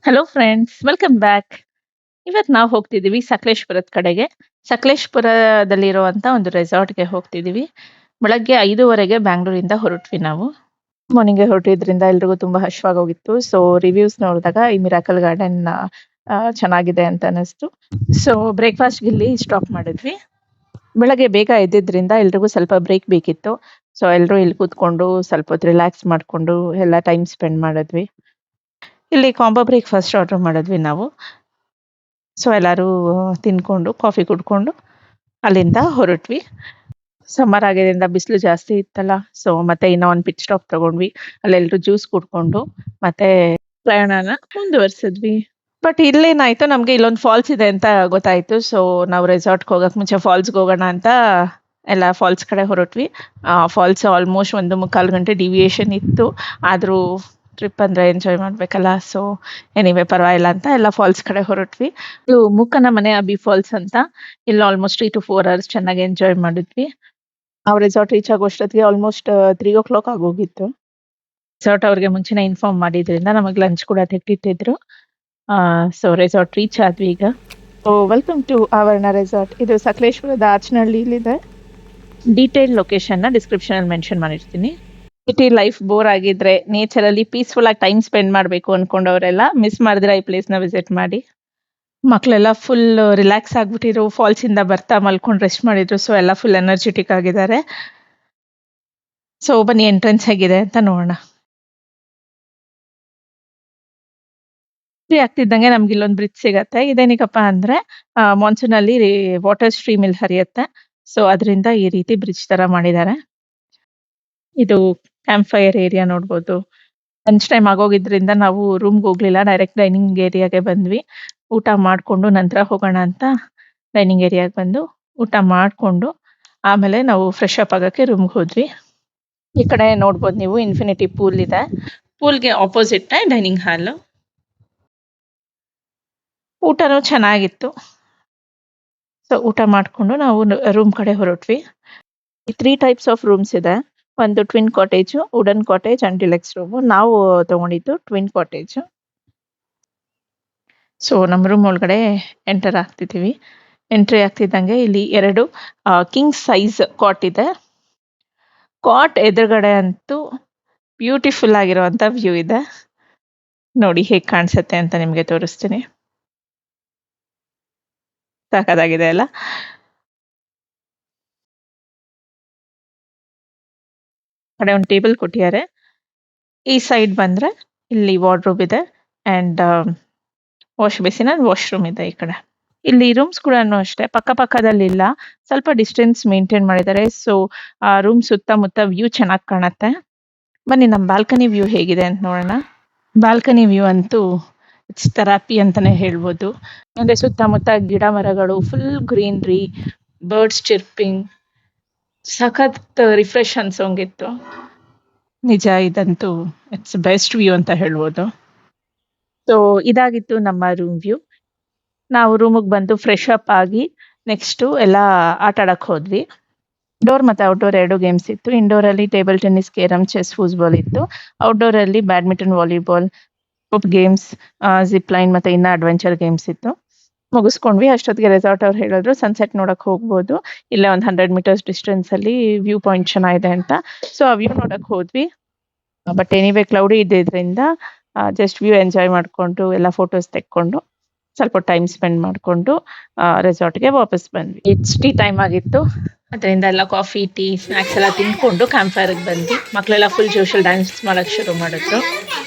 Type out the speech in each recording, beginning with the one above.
Hello friends, welcome back. ಇವತ್ತು ನಾವು ಹೋಗ್ತಿದ್ದೀವಿ ಸಕಲೇಶಪುರದ ಕಡೆಗೆ. ಸಕಲೇಶಪುರದಲ್ಲಿರುವಂಥ ಒಂದು ರೆಸಾರ್ಟ್‌ಗೆ ಹೋಗ್ತಿದ್ದೀವಿ. ಬೆಳಗ್ಗೆ 5:30ಗೆ ಬ್ಯಾಂಗ್ಳೂರಿಂದ ಹೊರಟ್ವಿ ನಾವು. ಮಾರ್ನಿಂಗೇ ಹೊರಟಿದ್ರಿಂದ ಎಲ್ರಿಗೂ ತುಂಬಾ ಹಶ್ವಾಗೋಗಿತ್ತು. ಸೊ ರಿವ್ಯೂಸ್ ನೋಡಿದಾಗ ಈ ಮಿರಾಕಲ್ ಗಾರ್ಡನ್ ಚೆನ್ನಾಗಿದೆ ಅಂತ ಅನಿಸ್ತು. ಸೊ ಬ್ರೇಕ್‌ಫಾಸ್ಟ್‌ಗೆ ಇಲ್ಲಿ ಸ್ಟಾಪ್ ಮಾಡಿದ್ವಿ. ಬೆಳಗ್ಗೆ ಬೇಗ ಎದ್ದಿದ್ರಿಂದ ಎಲ್ರಿಗೂ ಸ್ವಲ್ಪ ಬ್ರೇಕ್ ಬೇಕಿತ್ತು. ಸೊ ಎಲ್ಲರೂ ಇಲ್ಲಿ ಕೂತ್ಕೊಂಡು ಸ್ವಲ್ಪ ಹೊತ್ತು ರಿಲ್ಯಾಕ್ಸ್ ಮಾಡ್ಕೊಂಡು ಎಲ್ಲ ಟೈಮ್ ಸ್ಪೆಂಡ್ ಮಾಡಿದ್ವಿ. ಇಲ್ಲಿ ಕಾಂಬೋ ಬ್ರೇಕ್‌ಫಾಸ್ಟ್ ಆರ್ಡರ್ ಮಾಡಿದ್ವಿ ನಾವು. ಸೊ ಎಲ್ಲರೂ ತಿನ್ಕೊಂಡು, ಕಾಫಿ ಕುಡ್ಕೊಂಡು ಅಲ್ಲಿಂದ ಹೊರಟ್ವಿ. ಸಮ್ಮರ್ ಆಗಿದ್ರಿಂದ ಬಿಸಿಲು ಜಾಸ್ತಿ ಇತ್ತಲ್ಲ. ಸೊ ಮತ್ತೆ ಇನ್ನೂ ಒಂದು ಪಿಟ್ ಸ್ಟಾಪ್ ತಗೊಂಡ್ವಿ. ಅಲ್ಲೆಲ್ಲರೂ ಜ್ಯೂಸ್ ಕುಡ್ಕೊಂಡು ಮತ್ತೆ ಪ್ರಯಾಣನ ಮುಂದುವರಿಸಿದ್ವಿ. ಬಟ್ ಇಲ್ಲೇನಾಯ್ತು, ನಮ್ಗೆ ಇಲ್ಲೊಂದು ಫಾಲ್ಸ್ ಇದೆ ಅಂತ ಗೊತ್ತಾಯ್ತು. ಸೊ ನಾವು ರೆಸಾರ್ಟ್‌ಗೆ ಹೋಗಕ್ ಮುಂಚೆ ಫಾಲ್ಸ್‌ಗೆ ಹೋಗೋಣ ಅಂತ ಎಲ್ಲ ಫಾಲ್ಸ್ ಕಡೆ ಹೊರಟ್ವಿ. ಫಾಲ್ಸ್ ಆಲ್ಮೋಸ್ಟ್ 1 1/4 ಗಂಟೆ ಡಿವಿಯೇಷನ್ ಇತ್ತು. ಆದ್ರೂ ಟ್ರಿಪ್ ಅಂದ್ರೆ ಎಂಜಾಯ್ ಮಾಡ್ಬೇಕಲ್ಲ. ಸೊ ಎನಿವೇ ಪರವಾಗಿಲ್ಲ ಅಂತ ಎಲ್ಲ ಫಾಲ್ಸ್ ಕಡೆ ಹೊರಟ್ವಿ. ಇದು ಮೂಕನ ಮನೆ ಅಬ್ಬಿ ಫಾಲ್ಸ್ ಅಂತ. ಇಲ್ಲಿ ಆಲ್ಮೋಸ್ಟ್ 3 to 4 ಅವರ್ಸ್ ಚೆನ್ನಾಗಿ ಎಂಜಾಯ್ ಮಾಡಿದ್ವಿ. ನಾವು ರೆಸಾರ್ಟ್ ರೀಚ್ ಆಗೋಷ್ಟೊತ್ತಿಗೆ ಆಲ್ಮೋಸ್ಟ್ 3 ಆಗೋಗಿತ್ತು. ರೆಸಾರ್ಟ್ ಅವ್ರಿಗೆ ಮುಂಚೆನೇ ಇನ್ಫಾರ್ಮ್ ಮಾಡಿದ್ರಿಂದ ನಮಗೆ ಲಂಚ್ ಕೂಡ ತೆಗ್ದಿಟ್ಟಿದ್ರು. ಸೊ ರೆಸಾರ್ಟ್ ರೀಚ್ ಆದ್ವಿ ಈಗ. ಸೊ ವೆಲ್ಕಮ್ ಟು ಆವರಣ ರೆಸಾರ್ಟ್. ಇದು ಸಕಲೇಶ್ಪುರದ ಆಚನಹಳ್ಳಿಲಿದೆ. ಡೀಟೇಲ್ ಲೊಕೇಶನ್ನ ಡಿಸ್ಕ್ರಿಪ್ಷನಲ್ಲಿ ಮೆನ್ಷನ್ ಮಾಡಿರ್ತೀನಿ. ಸಿಟಿ ಲೈಫ್ ಬೋರ್ ಆಗಿದ್ರೆ, ನೇಚರಲ್ಲಿ ಪೀಸ್‌ಫುಲ್ ಆಗಿ ಟೈಮ್ ಸ್ಪೆಂಡ್ ಮಾಡಬೇಕು ಅನ್ಕೊಂಡವರೆಲ್ಲ ಮಿಸ್ ಮಾಡಿದ್ರೆ ಈ ಪ್ಲೇಸ್‌ನ ವಿಸಿಟ್ ಮಾಡಿ. ಮಕ್ಕಳೆಲ್ಲ ಫುಲ್ ರಿಲ್ಯಾಕ್ಸ್ ಆಗ್ಬಿಟ್ಟಿದ್ರು. ಫಾಲ್ಸಿಂದ ಬರ್ತಾ ಮಲ್ಕೊಂಡು ರೆಸ್ಟ್ ಮಾಡಿದ್ರು. ಸೊ ಎಲ್ಲ ಫುಲ್ ಎನರ್ಜೆಟಿಕ್ ಆಗಿದ್ದಾರೆ. ಸೊ ಬನ್ನಿ ಎಂಟ್ರೆನ್ಸ್ ಹೇಗಿದೆ ಅಂತ ನೋಡೋಣ. ಎಂಟ್ರಿ ಆಗ್ತಿದ್ದಂಗೆ ನಮ್ಗೆ ಇಲ್ಲೊಂದು ಬ್ರಿಡ್ಜ್ ಸಿಗತ್ತೆ. ಇದೇನಿಕಪ್ಪ ಅಂದ್ರೆ ಮಾನ್ಸೂನ್ ಅಲ್ಲಿ ವಾಟರ್ ಸ್ಟ್ರೀಮ್ ಇಲ್ಲಿ ಹರಿಯತ್ತೆ. ಸೊ ಅದರಿಂದ ಈ ರೀತಿ ಬ್ರಿಡ್ಜ್ ತರ ಮಾಡಿದ್ದಾರೆ. ಇದು ಕ್ಯಾಂಪ್ ಫೈರ್ ಏರಿಯಾ ನೋಡ್ಬೋದು. ಲಂಚ್ ಟೈಮ್ ಆಗೋಗಿದ್ರಿಂದ ನಾವು ರೂಮ್‌ಗೆ ಹೋಗ್ಲಿಲ್ಲ. ಡೈರೆಕ್ಟ್ ಡೈನಿಂಗ್ ಏರಿಯಾಗೆ ಬಂದ್ವಿ. ಊಟ ಮಾಡ್ಕೊಂಡು ನಂತರ ಹೋಗೋಣ ಅಂತ ಡೈನಿಂಗ್ ಏರಿಯಾಗೆ ಬಂದು ಊಟ ಮಾಡ್ಕೊಂಡು ಆಮೇಲೆ ನಾವು ಫ್ರೆಶ್ ಅಪ್ ಆಗಕ್ಕೆ ರೂಮ್‌ಗೆ ಹೋದ್ವಿ. ಈ ಕಡೆ ನೋಡ್ಬೋದು ನೀವು ಇನ್ಫಿನಿಟಿ ಪೂಲ್ ಇದೆ. ಪೂಲ್‌ಗೆ ಆಪೋಸಿಟ್ ಡೈನಿಂಗ್ ಹಾಲ್. ಊಟನೂ ಚೆನ್ನಾಗಿತ್ತು. ಸೊ ಊಟ ಮಾಡ್ಕೊಂಡು ನಾವು ರೂಮ್ ಕಡೆ ಹೊರಟ್ವಿ. 3 ಟೈಪ್ಸ್ ಆಫ್ ರೂಮ್ಸ್ ಇದೆ. ಒಂದು twin cottage, wooden cottage and deluxe room. ನಾವು ತಗೊಂಡಿದ್ದು ಟ್ವಿನ್ ಕಾಟೇಜ್. ಸೊ ನಮ್ಮ ರೂಮ್ ಒಳಗಡೆ ಎಂಟರ್ ಆಗ್ತಿದ್ದೀವಿ. ಎಂಟ್ರಿ ಆಗ್ತಿದ್ದಂಗೆ ಇಲ್ಲಿ 2 ಕಿಂಗ್ ಸೈಜ್ ಕಾಟ್ ಇದೆ. ಕಾಟ್ ಎದುರುಗಡೆ ಅಂತೂ ಬ್ಯೂಟಿಫುಲ್ ಆಗಿರುವಂತ ವ್ಯೂ ಇದೆ. ನೋಡಿ ಹೇಗೆ ಕಾಣಿಸುತ್ತೆ ಅಂತ ನಿಮಗೆ ತೋರಿಸ್ತೀನಿ. ಸಖತ್ತಾಗಿದೆ ಅಲ್ಲ? ಕಡೆ ಒಂದು ಟೇಬಲ್ ಕೊಟ್ಟಿದ್ದಾರೆ. ಈ ಸೈಡ್ ಬಂದ್ರೆ ಇಲ್ಲಿ ವಾರ್ಡ್ರೋಬ್ ಇದೆ and wash basin and washroom ಇದೆ ಈ ಕಡೆ. ಇಲ್ಲಿ ರೂಮ್ಸ್ ಕೂಡನು ಅಷ್ಟೇ ಪಕ್ಕದಲ್ಲಿಲ್ಲ. ಸ್ವಲ್ಪ ಡಿಸ್ಟೆನ್ಸ್ ಮೇಂಟೈನ್ ಮಾಡಿದ್ದಾರೆ. ಸೊ ಆ ರೂಮ್ ಸುತ್ತಮುತ್ತ ವ್ಯೂ ಚೆನ್ನಾಗಿ ಕಾಣುತ್ತೆ. ಬನ್ನಿ ನಮ್ಮ ಬಾಲ್ಕನಿ ವ್ಯೂ ಹೇಗಿದೆ ಅಂತ ನೋಡೋಣ. ಬಾಲ್ಕನಿ ವ್ಯೂ ಅಂತೂ ಇಟ್ಸ್ ಥೆರಪಿ ಅಂತಾನೆ ಹೇಳ್ಬೋದು. ಅಂದ್ರೆ ಸುತ್ತಮುತ್ತ ಗಿಡ ಮರಗಳು, ಫುಲ್ ಗ್ರೀನರಿ, ಬರ್ಡ್ಸ್ ಚಿರ್ಪಿಂಗ್, ಸಖತ್ ರಿಫ್ರೆಶ್ ಅನ್ಸೋಂಗಿತ್ತು. ನಿಜ ಇದಂತೂ ಇಟ್ಸ್ ಬೆಸ್ಟ್ ವ್ಯೂ ಅಂತ ಹೇಳ್ಬೋದು. ಸೊ ಇದಾಗಿತ್ತು ನಮ್ಮ ರೂಮ್ ವ್ಯೂ. ನಾವು ರೂಮಿಗೆ ಬಂದು ಫ್ರೆಶ್ ಅಪ್ ಆಗಿ ನೆಕ್ಸ್ಟು ಎಲ್ಲ ಆಟ ಆಡಕ್ಕೆ ಹೋದ್ವಿ. ಇಂಡೋರ್ ಮತ್ತು ಔಟ್‌ಡೋರ್ 2 ಗೇಮ್ಸ್ ಇತ್ತು. ಇಂಡೋರಲ್ಲಿ table tennis, carrom, chess, foosball ಇತ್ತು. ಔಟ್‌ಡೋರಲ್ಲಿ badminton, volleyball, group games, zip line ಮತ್ತೆ ಇನ್ನ ಅಡ್ವೆಂಚರ್ ಗೇಮ್ಸ್ ಇತ್ತು. ಮುಗಿಸ್ಕೊಂಡ್ವಿ. ಅಷ್ಟೊತ್ತಿಗೆ ರೆಸಾರ್ಟ್ ಅವ್ರು ಹೇಳಿದ್ರು ಸನ್ಸೆಟ್ ನೋಡಕ್ ಹೋಗ್ಬೋದು. ಇಲ್ಲೇ ಒಂದು 100 ಮೀಟರ್ಸ್ ಡಿಸ್ಟೆನ್ಸ್ ಅಲ್ಲಿ ವ್ಯೂ ಪಾಯಿಂಟ್ ಚೆನ್ನಾಗಿದೆ ಅಂತ. ಸೊ ಆ ವ್ಯೂ ನೋಡಕ್ ಹೋದ್ವಿ. ಬಟ್ ಎನಿವೇ ಕ್ಲೌಡಿ ಇದ್ದಿದ್ರಿಂದ ಜಸ್ಟ್ ವ್ಯೂ ಎಂಜಾಯ್ ಮಾಡ್ಕೊಂಡು ಎಲ್ಲ ಫೋಟೋಸ್ ತೆಕ್ಕೊಂಡು ಸ್ವಲ್ಪ ಟೈಮ್ ಸ್ಪೆಂಡ್ ಮಾಡ್ಕೊಂಡು ರೆಸಾರ್ಟ್‌ಗೆ ವಾಪಸ್ ಬಂದ್ವಿ. ಇಟ್ಸ್ ಟೀ ಟೈಮ್ ಆಗಿತ್ತು. ಅದರಿಂದ ಎಲ್ಲ ಕಾಫಿ, ಟೀ, ಸ್ನಾಕ್ಸ್ ಎಲ್ಲ ತಿಂದ್ಕೊಂಡು ಕ್ಯಾಂಪ್ ಫೈರ್‌ಗೆ ಬಂದ್ವಿ. ಮಕ್ಕಳೆಲ್ಲ ಫುಲ್ ಜೋಶಲ್ಲಿ ಡ್ಯಾನ್ಸ್ ಮಾಡಕ್ ಶುರು ಮಾಡಿದ್ರು.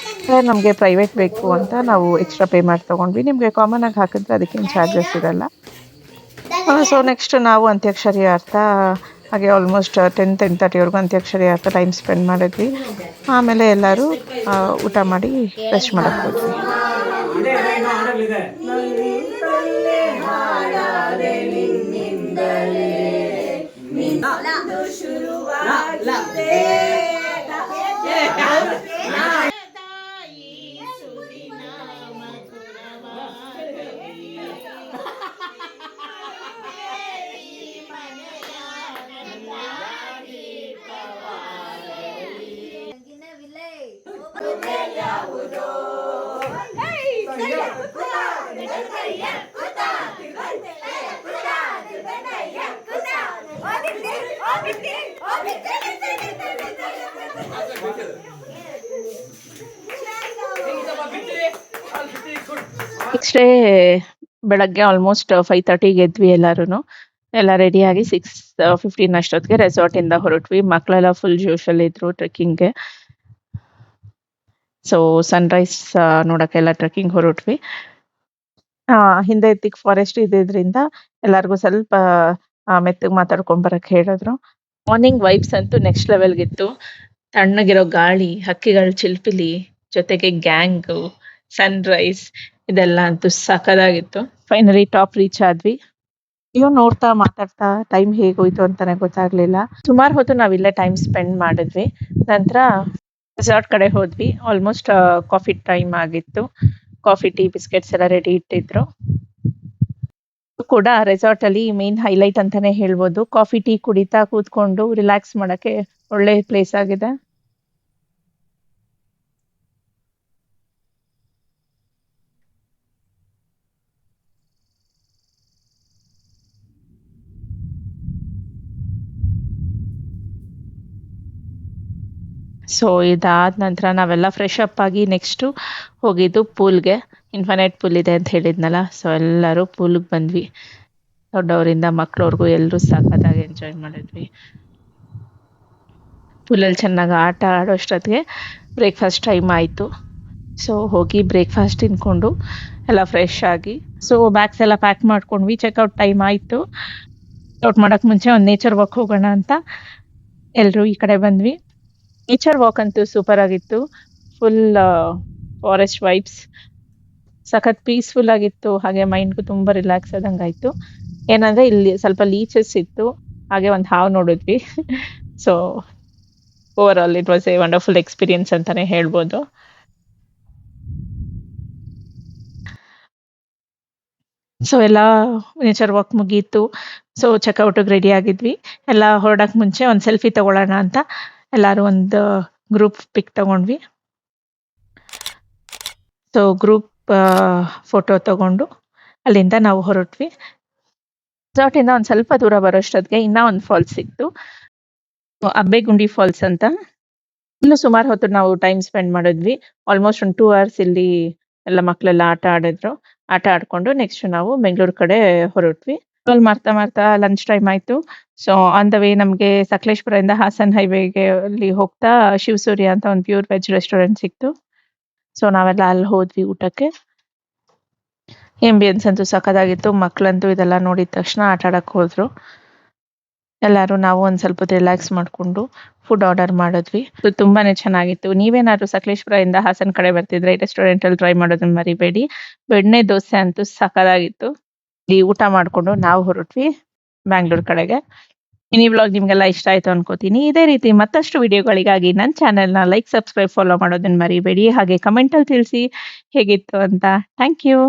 ನಮಗೆ ಪ್ರೈವೇಟ್ ಬೇಕು ಅಂತ ನಾವು ಎಕ್ಸ್ಟ್ರಾ ಪೇ ಮಾಡಿ ತಗೊಂಡ್ವಿ. ನಿಮಗೆ ಕಾಮನ್ ಆಗಿ ಹಾಕಿದ್ರೆ ಅದಕ್ಕೇನು ಚಾರ್ಜಸ್ ಇರಲ್ಲ. ಸೊ ನೆಕ್ಸ್ಟ್ ನಾವು ಅಂತ್ಯಾಕ್ಷರಿ ಅರ್ಥ ಹಾಗೆ ಆಲ್ಮೋಸ್ಟ್ 10:30ವರೆಗೂ ಅಂತ್ಯಾಕ್ಷರಿ ಅರ್ಥ ಟೈಮ್ ಸ್ಪೆಂಡ್ ಮಾಡಿದ್ವಿ. ಆಮೇಲೆ ಎಲ್ಲರೂ ಊಟ ಮಾಡಿ ರೆಸ್ಟ್ ಮಾಡಕ್ಕೆ ಹೋದ್ವಿ. ನೆಕ್ಸ್ಟ್ ಡೇ ಬೆಳಗ್ಗೆ ಆಲ್ಮೋಸ್ಟ್ 5:30ಗೆ ಎದ್ವಿ ಎಲ್ಲಾರು. ಎಲ್ಲ ರೆಡಿಯಾಗಿ 6:15 ಅಷ್ಟೊತ್ತಿಗೆ ರೆಸಾರ್ಟಿಂದ ಹೊರಟ್ವಿ. ಮಕ್ಕಳೆಲ್ಲ ಫುಲ್ ಜೋಶಲ್ಲಿದ್ರು ಟ್ರೆಕ್ಕಿಂಗ್ಗೆ. ಸೊ ಸನ್ರೈಸ್ ನೋಡಕ್ಕೆಲ್ಲ ಟ್ರೆಕ್ಕಿಂಗ್ ಹೊರಟ್ವಿ. ಹಿಂದೆ ತಿಕ್ ಫಾರೆಸ್ಟ್ ಇದ್ದಿದ್ರಿಂದ ಎಲ್ಲರಿಗೂ ಸ್ವಲ್ಪ ಮೆತ್ತಗೆ ಮಾತಾಡ್ಕೊಂಡ್ ಬರಕ್ ಹೇಳಿದ್ರು. ಮಾರ್ನಿಂಗ್ ವೈಬ್ಸ್ ಅಂತೂ ನೆಕ್ಸ್ಟ್ ಲೆವೆಲ್ಗಿತ್ತು. ತಣ್ಣಗಿರೋ ಗಾಳಿ, ಹಕ್ಕಿಗಳ ಚಿಲ್ಪಿಲಿ, ಜೊತೆಗೆ ಗ್ಯಾಂಗು, ಸನ್ರೈಸ್ ಇದೆಲ್ಲ ಅಂತೂ ಸಖತ್ತಾಗಿತ್ತು. ಫೈನಲಿ ಟಾಪ್ ರೀಚ್ ಆದ್ವಿ. ಇವ್ ನೋಡ್ತಾ ಮಾತಾಡ್ತಾ ಟೈಮ್ ಹೇಗೋಯ್ತು ಅಂತಾನೆ ಗೊತ್ತಾಗ್ಲಿಲ್ಲ. ಸುಮಾರು ಹೊತ್ತು ನಾವಿಲ್ಲೇ ಟೈಮ್ ಸ್ಪೆಂಡ್ ಮಾಡಿದ್ವಿ. ನಂತರ ರೆಸಾರ್ಟ್ ಕಡೆ ಹೋದ್ವಿ. ಆಲ್ಮೋಸ್ಟ್ ಕಾಫಿ ಟೈಮ್ ಆಗಿತ್ತು. ಕಾಫಿ, ಟೀ, ಬಿಸ್ಕೆಟ್ಸ್ ಎಲ್ಲ ರೆಡಿ ಇಟ್ಟಿದ್ರು. ಕೂಡ ರೆಸಾರ್ಟ್ ಅಲ್ಲಿ ಮೇನ್ ಹೈಲೈಟ್ ಅಂತಾನೆ ಹೇಳ್ಬೋದು. ಕಾಫಿ, ಟೀ ಕುಡಿತಾ ಕೂತ್ಕೊಂಡು ರಿಲ್ಯಾಕ್ಸ್ ಮಾಡಕ್ಕೆ ಒಳ್ಳೆ ಪ್ಲೇಸ್ ಆಗಿದೆ. ಸೊ ಇದಾದ ನಂತರ ನಾವೆಲ್ಲ ಫ್ರೆಶ್ ಅಪ್ ಆಗಿ ನೆಕ್ಸ್ಟ್ ಹೋಗಿದ್ದು ಪೂಲ್ಗೆ. ಇನ್ಫೈನೈಟ್ ಪೂಲ್ ಇದೆ ಅಂತ ಹೇಳಿದ್ನಲ್ಲ, ಸೊ ಎಲ್ಲರೂ ಪೂಲ್ಗೆ ಬಂದ್ವಿ. ದೊಡ್ಡವರಿಂದ ಮಕ್ಕಳವ್ರಿಗೂ ಎಲ್ಲರೂ ಸಖತ್ತಾಗಿ ಎಂಜಾಯ್ ಮಾಡಿದ್ವಿ. ಪೂಲಲ್ಲಿ ಚೆನ್ನಾಗಿ ಆಟ ಆಡೋಷ್ಟೊತ್ತಿಗೆ ಬ್ರೇಕ್ಫಾಸ್ಟ್ ಟೈಮ್ ಆಯಿತು. ಸೊ ಹೋಗಿ ಬ್ರೇಕ್ಫಾಸ್ಟ್ ತಿನ್ಕೊಂಡು ಎಲ್ಲ ಫ್ರೆಶ್ ಆಗಿ ಸೊ ಬ್ಯಾಗ್ಸ್ ಎಲ್ಲ ಪ್ಯಾಕ್ ಮಾಡ್ಕೊಂಡ್ವಿ. ಚೆಕ್ಔಟ್ ಟೈಮ್ ಆಯಿತು. ಔಟ್ ಮಾಡೋಕ್ಕೆ ಮುಂಚೆ ಒಂದು ನೇಚರ್ ವಾಕ್ ಹೋಗೋಣ ಅಂತ ಎಲ್ಲರೂ ಈ ಕಡೆ ಬಂದ್ವಿ. ನೇಚರ್ ವಾಕ್ ಅಂತೂ ಸೂಪರ್ ಆಗಿತ್ತು. ಫುಲ್ ಫಾರೆಸ್ಟ್ ವೈಬ್ಸ್, ಸಖತ್ ಪೀಸ್ಫುಲ್ ಆಗಿತ್ತು. ಹಾಗೆ ಮೈಂಡ್ಗೂ ತುಂಬ ರಿಲ್ಯಾಕ್ಸ್ ಆದಂಗಾಯ್ತು. ಏನಂದ್ರೆ ಇಲ್ಲಿ ಸ್ವಲ್ಪ ಲೀಚಸ್ ಇತ್ತು, ಹಾಗೆ ಒಂದು ಹಾವು ನೋಡಿದ್ವಿ. So overall it was a wonderful experience ಅಂತಾನೆ ಹೇಳ್ಬೋದು. ಸೊ ಎಲ್ಲ ನೇಚರ್ ವಾಕ್ ಮುಗೀತು. ಸೊ ಚೆಕ್ಔಟಿಗೆ ರೆಡಿ ಆಗಿದ್ವಿ. ಎಲ್ಲ ಹೊರಡಕ್ಕೆ ಮುಂಚೆ ಒಂದು ಸೆಲ್ಫಿ ತಗೊಳ್ಳೋಣ ಅಂತ ಎಲ್ಲರೂ ಒಂದು ಗ್ರೂಪ್ ಪಿಕ್ ತಗೊಂಡ್ವಿ. ಸೊ ಗ್ರೂಪ್ ಫೋಟೋ ತಗೊಂಡು ಅಲ್ಲಿಂದ ನಾವು ಹೊರಟ್ವಿ. ರೆಸಾರ್ಟಿಂದ ಒಂದು ಸ್ವಲ್ಪ ದೂರ ಬರೋಷ್ಟೊತ್ತಿಗೆ ಇನ್ನೂ ಒಂದು ಫಾಲ್ಸ್ ಸಿಕ್ತು, ಅಬ್ಬೆಗುಂಡಿ ಫಾಲ್ಸ್ ಅಂತ. ಇಲ್ಲೂ ಸುಮಾರು ಹೊತ್ತು ನಾವು ಟೈಮ್ ಸ್ಪೆಂಡ್ ಮಾಡಿದ್ವಿ. ಆಲ್ಮೋಸ್ಟ್ ಒಂದು 2 hours ಇಲ್ಲಿ ಎಲ್ಲ ಮಕ್ಕಳೆಲ್ಲ ಆಟ ಆಡಿದ್ರು. ಆಟ ಆಡ್ಕೊಂಡು ನೆಕ್ಸ್ಟ್ ನಾವು ಬೆಂಗಳೂರು ಕಡೆ ಹೊರಟ್ವಿ. ಅಲ್ಲಿ ಮಾಡ್ತಾ ಲಂಚ್ ಟೈಮ್ ಆಯಿತು. ಸೊ ಆನ್ ದ ವೇ ನಮಗೆ ಸಕಲೇಶಪುರದಿಂದ ಹಾಸನ್ ಹೈವೇಗೆ ಅಲ್ಲಿ ಹೋಗ್ತಾ ಶಿವಸೂರ್ಯ ಅಂತ ಒಂದು ಪ್ಯೂರ್ ವೆಜ್ ರೆಸ್ಟೋರೆಂಟ್ ಸಿಕ್ತು. ಸೊ ನಾವೆಲ್ಲ ಅಲ್ಲಿ ಹೋದ್ವಿ ಊಟಕ್ಕೆ. ಆಂಬಿಯನ್ಸ್ ಅಂತೂ ಸಖತ್ತಾಗಿತ್ತು. ಮಕ್ಕಳಂತೂ ಇದೆಲ್ಲ ನೋಡಿದ ತಕ್ಷಣ ಆಟ ಆಡಕ್ಕೆ ಹೋದ್ರು. ಎಲ್ಲರೂ ನಾವು ಒಂದು ಸ್ವಲ್ಪ ರಿಲ್ಯಾಕ್ಸ್ ಮಾಡಿಕೊಂಡು ಫುಡ್ ಆರ್ಡರ್ ಮಾಡಿದ್ವಿ. ಸೊ ತುಂಬಾನೇ ಚೆನ್ನಾಗಿತ್ತು. ನೀವೇನಾದ್ರು ಸಕಲೇಶಪುರದಿಂದ ಹಾಸನ್ ಕಡೆ ಬರ್ತಿದ್ರೆ ಈ ರೆಸ್ಟೋರೆಂಟಲ್ಲಿ ಟ್ರೈ ಮಾಡೋದನ್ನ ಮರಿಬೇಡಿ. ಬೆಣ್ಣೆ ದೋಸೆ ಅಂತೂ ಸಖತ್ತಾಗಿತ್ತು. ಈ ಊಟ ಮಾಡಿಕೊಂಡು ನಾವು ಹೊರಟ್ವಿ ಬ್ಯಾಂಗ್ಳೂರ್ ಕಡೆಗೆ. ಈ ವ್ಲಾಗ್ ನಿಮಗೆಲ್ಲ ಇಷ್ಟ ಆಯಿತು ಅನ್ಕೋತೀನಿ. ಇದೇ ರೀತಿ ಮತ್ತಷ್ಟು ವಿಡಿಯೋಗಳಿಗಾಗಿ ನನ್ನ ಚಾನೆಲ್ನ ಲೈಕ್, ಸಬ್ಸ್ಕ್ರೈಬ್, ಫಾಲೋ ಮಾಡೋದನ್ನ ಮರಿಬೇಡಿ. ಹಾಗೆ ಕಮೆಂಟಲ್ಲಿ ತಿಳಿಸಿ ಹೇಗಿತ್ತು ಅಂತ. Thank you.